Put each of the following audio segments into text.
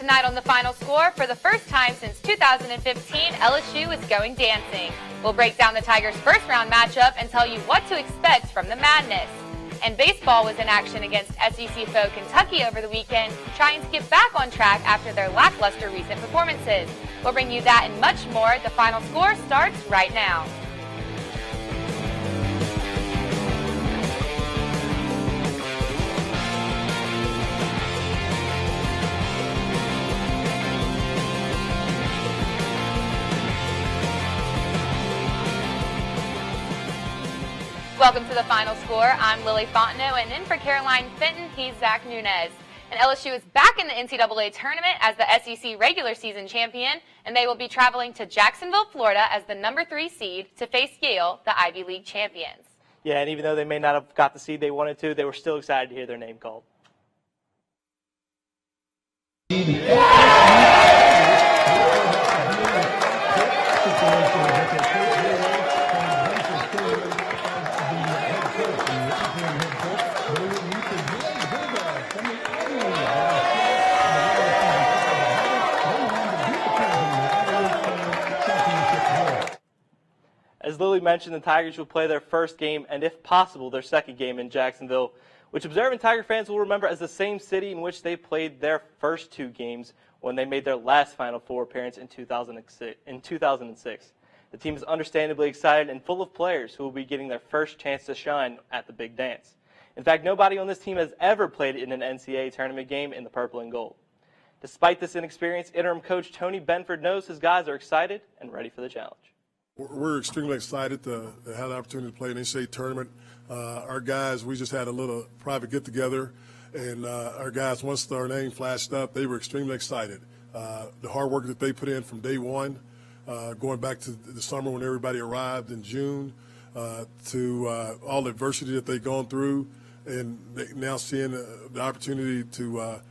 Tonight on The Final Score, for the first time since 2015, LSU is going dancing. We'll break down the Tigers' first-round matchup and tell you what to expect from the madness. And baseball was in action against SEC foe Kentucky over the weekend, trying to get back on track after their lackluster recent performances. We'll bring you that and much more. The Final Score starts right now. Welcome to The Final Score. I'm Lily Fontenot, and in for Caroline Fenton, he's Zach Nunez. And LSU is back in the NCAA tournament as the SEC regular season champion, and they will be traveling to Jacksonville, Florida as the number 3 seed to face Yale, the Ivy League champions. Yeah, and even though they may not have got the seed they wanted to, they were still excited to hear their name called. As Lily mentioned, the Tigers will play their first game and, if possible, their second game in Jacksonville, which observant Tiger fans will remember as the same city in which they played their first 2 games when they made their last Final Four appearance in 2006. The team is understandably excited and full of players who will be getting their first chance to shine at the big dance. In fact, nobody on this team has ever played in an NCAA tournament game in the purple and gold. Despite this inexperience, interim coach Tony Benford knows his guys are excited and ready for the challenge. We're extremely excited to have the opportunity to play an NCAA tournament. Our guys, we just had a little private get-together, and our guys, once our name flashed up, they were extremely excited. The hard work that they put in from day one, going back to the summer when everybody arrived in June, to all the adversity that they've gone through, and now seeing the opportunity to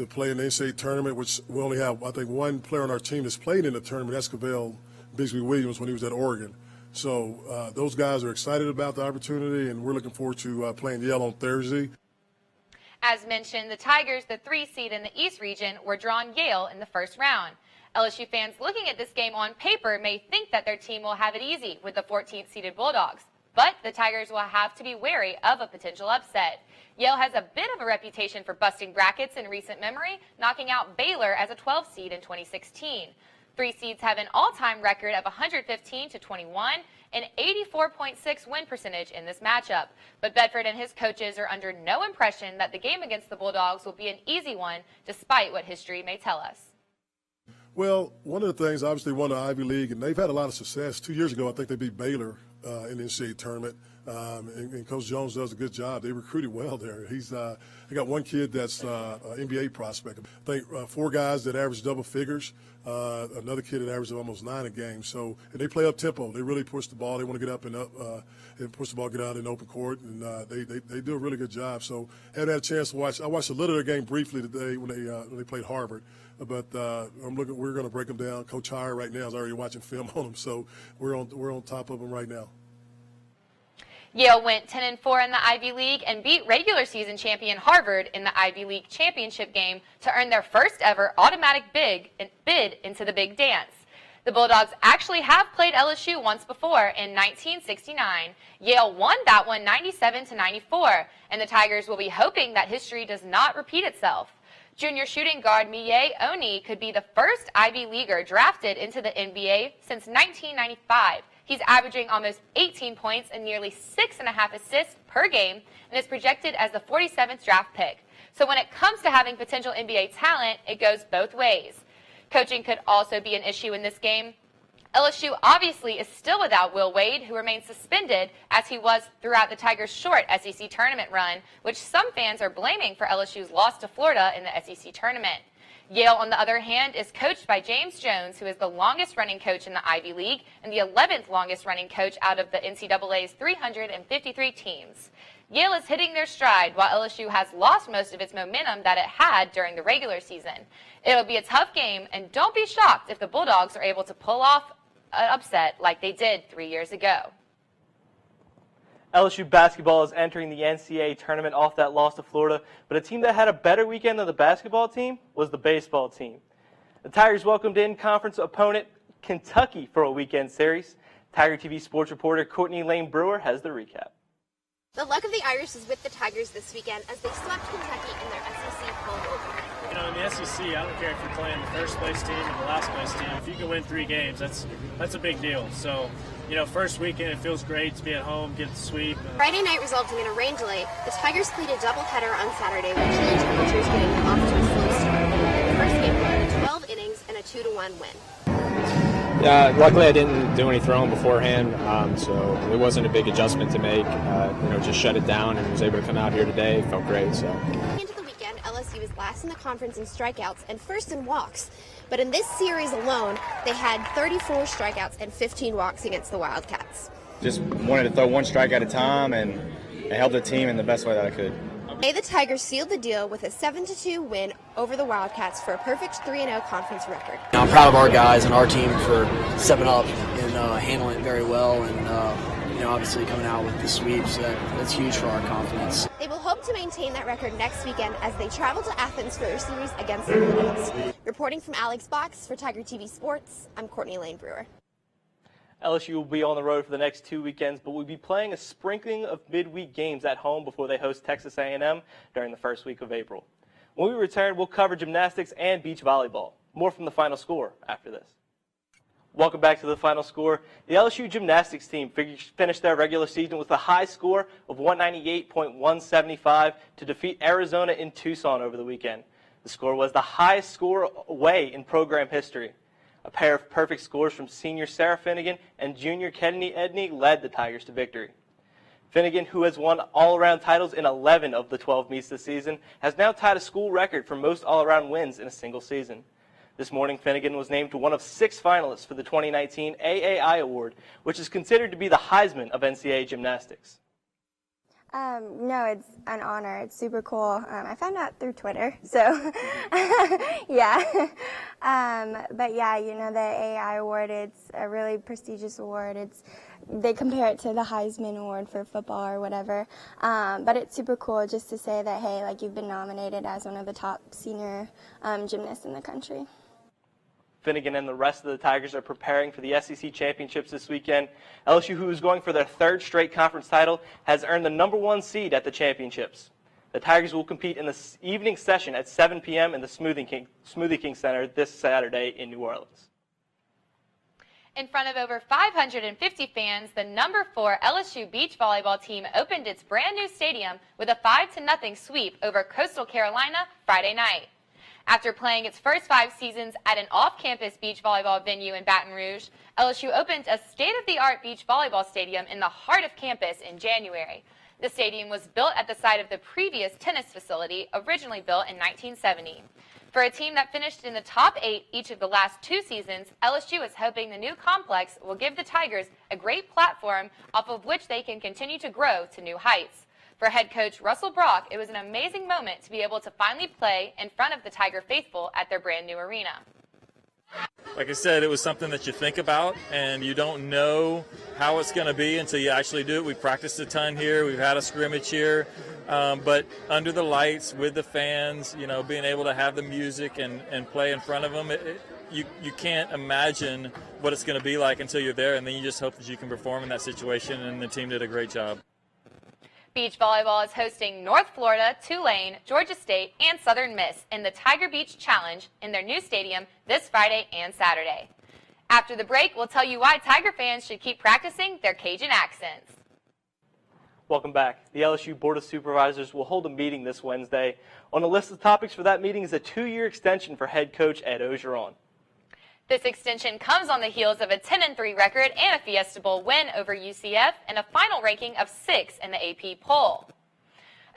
play in the NCAA tournament, which we only have, I think, one player on our team that's played in the tournament, that's Cavell Bigsby Williams when he was at Oregon. So those guys are excited about the opportunity, and we're looking forward to playing Yale on Thursday. As mentioned, the Tigers, the 3 seed in the East region, were drawn Yale in the first round. LSU fans looking at this game on paper may think that their team will have it easy with the 14th seeded Bulldogs, but the Tigers will have to be wary of a potential upset. Yale has a bit of a reputation for busting brackets in recent memory, knocking out Baylor as a 12 seed in 2016. 3 seeds have an all-time record of 115-21 and 84.6 win percentage in this matchup. But Bedford and his coaches are under no impression that the game against the Bulldogs will be an easy one, despite what history may tell us. Well, one of the things, obviously, won the Ivy League, and they've had a lot of success. 2 years ago, I think they beat Baylor in the NCAA tournament, and Coach Jones does a good job. They recruited well there. They got one kid that's an NBA prospect. I think 4 guys that average double figures, another kid that averages almost 9 a game. So, and they play up tempo. They really push the ball. They want to get up and push the ball, get out in open court, and they do a really good job. So, I haven't had a chance to watch. I watched a little of their game briefly today when they played Harvard. But we're going to break them down. Coach Hire right now is already watching film on them, so we're on top of them right now. Yale went 10-4 in the Ivy League and beat regular season champion Harvard in the Ivy League championship game to earn their first ever automatic bid into the big dance. The Bulldogs actually have played LSU once before in 1969. Yale won that one 97-94, and the Tigers will be hoping that history does not repeat itself. Junior shooting guard Miye Oni could be the first Ivy Leaguer drafted into the NBA since 1995. He's averaging almost 18 points and nearly 6.5 assists per game and is projected as the 47th draft pick. So when it comes to having potential NBA talent, it goes both ways. Coaching could also be an issue in this game. LSU obviously is still without Will Wade, who remains suspended as he was throughout the Tigers' short SEC tournament run, which some fans are blaming for LSU's loss to Florida in the SEC tournament. Yale, on the other hand, is coached by James Jones, who is the longest-running coach in the Ivy League and the 11th longest-running coach out of the NCAA's 353 teams. Yale is hitting their stride, while LSU has lost most of its momentum that it had during the regular season. It'll be a tough game, and don't be shocked if the Bulldogs are able to pull off an upset like they did 3 years ago. LSU basketball is entering the NCAA tournament off that loss to Florida, but a team that had a better weekend than the basketball team was the baseball team. The Tigers welcomed in conference opponent Kentucky for a weekend series. Tiger TV sports reporter Courtney Lane Brewer has the recap. The luck of the Irish is with the Tigers this weekend as they swept Kentucky in their SEC home opener. You know, in the SEC, I don't care if you're playing the first place team or the last place team. If you can win 3 games, that's a big deal. So, you know, first weekend, it feels great to be at home, get the sweep. Friday night resulting in a rain delay, the Tigers played a doubleheader on Saturday with chilly temperatures getting them off to a slow start. The first game went 12 innings and a 2-1 win. Yeah, luckily I didn't do any throwing beforehand, so it wasn't a big adjustment to make. Just shut it down and was able to come out here today. It felt great. So. Into the weekend, LSU was last in the conference in strikeouts and first in walks. But in this series alone, they had 34 strikeouts and 15 walks against the Wildcats. Just wanted to throw one strike at a time and help the team in the best way that I could. Today, the Tigers sealed the deal with a 7-2 win over the Wildcats for a perfect 3-0 conference record. I'm proud of our guys and our team for stepping up and handling it very well, and obviously coming out with the sweeps. That's huge for our confidence. They will hope to maintain that record next weekend as they travel to Athens for their series against the Bulls. Reporting from Alex Box for Tiger TV Sports, I'm Courtney Lane Brewer. LSU will be on the road for the next 2 weekends, but we'll be playing a sprinkling of midweek games at home before they host Texas A&M during the first week of April. When we return, we'll cover gymnastics and beach volleyball. More from the final score after this. Welcome back to the final score. The LSU gymnastics team finished their regular season with a high score of 198.175 to defeat Arizona in Tucson over the weekend. The score was the highest score away in program history. A pair of perfect scores from senior Sarah Finnegan and junior Kennedy Edney led the Tigers to victory. Finnegan, who has won all-around titles in 11 of the 12 meets this season, has now tied a school record for most all-around wins in a single season. This morning, Finnegan was named one of 6 finalists for the 2019 AAI Award, which is considered to be the Heisman of NCAA gymnastics. No, it's an honor. It's super cool. I found out through Twitter, so yeah. But yeah, the AAI Award, it's a really prestigious award. They compare it to the Heisman Award for football or whatever. But it's super cool just to say that, hey, you've been nominated as one of the top senior gymnasts in the country. Finnegan and the rest of the Tigers are preparing for the SEC championships this weekend. LSU, who is going for their 3rd straight conference title, has earned the #1 seed at the championships. The Tigers will compete in the evening session at 7 p.m. in the Smoothie King Center this Saturday in New Orleans. In front of over 550 fans, the #4 LSU beach volleyball team opened its brand new stadium with a 5-0 sweep over Coastal Carolina Friday night. After playing its first 5 seasons at an off-campus beach volleyball venue in Baton Rouge, LSU opened a state-of-the-art beach volleyball stadium in the heart of campus in January. The stadium was built at the site of the previous tennis facility, originally built in 1970. For a team that finished in the top 8 each of the last 2 seasons, LSU is hoping the new complex will give the Tigers a great platform off of which they can continue to grow to new heights. For head coach Russell Brock, it was an amazing moment to be able to finally play in front of the Tiger faithful at their brand new arena. Like I said, it was something that you think about, and you don't know how it's going to be until you actually do it. We practiced a ton here. We've had a scrimmage here. But under the lights, with the fans, being able to have the music and play in front of them, you can't imagine what it's going to be like until you're there, and then you just hope that you can perform in that situation, and the team did a great job. Beach volleyball is hosting North Florida, Tulane, Georgia State, and Southern Miss in the Tiger Beach Challenge in their new stadium this Friday and Saturday. After the break, we'll tell you why Tiger fans should keep practicing their Cajun accents. Welcome back. The LSU Board of Supervisors will hold a meeting this Wednesday. On the list of topics for that meeting is a 2-year extension for head coach Ed Ogeron. This extension comes on the heels of a 10-3 record and a Fiesta Bowl win over UCF and a final ranking of 6 in the AP poll.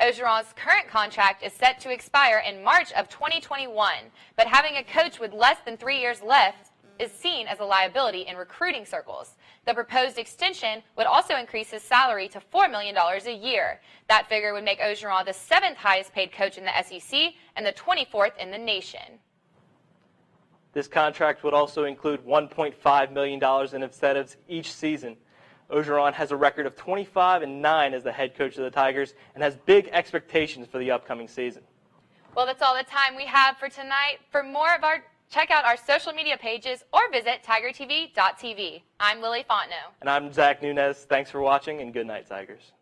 Ogeron's current contract is set to expire in March of 2021, but having a coach with less than 3 years left is seen as a liability in recruiting circles. The proposed extension would also increase his salary to $4 million a year. That figure would make Ogeron the 7th highest paid coach in the SEC and the 24th in the nation. This contract would also include $1.5 million in incentives each season. Orgeron has a record of 25-9 as the head coach of the Tigers and has big expectations for the upcoming season. Well, that's all the time we have for tonight. For more of check out our social media pages or visit tigertv.tv. I'm Lily Fontenot. And I'm Zach Nunez. Thanks for watching, and good night, Tigers.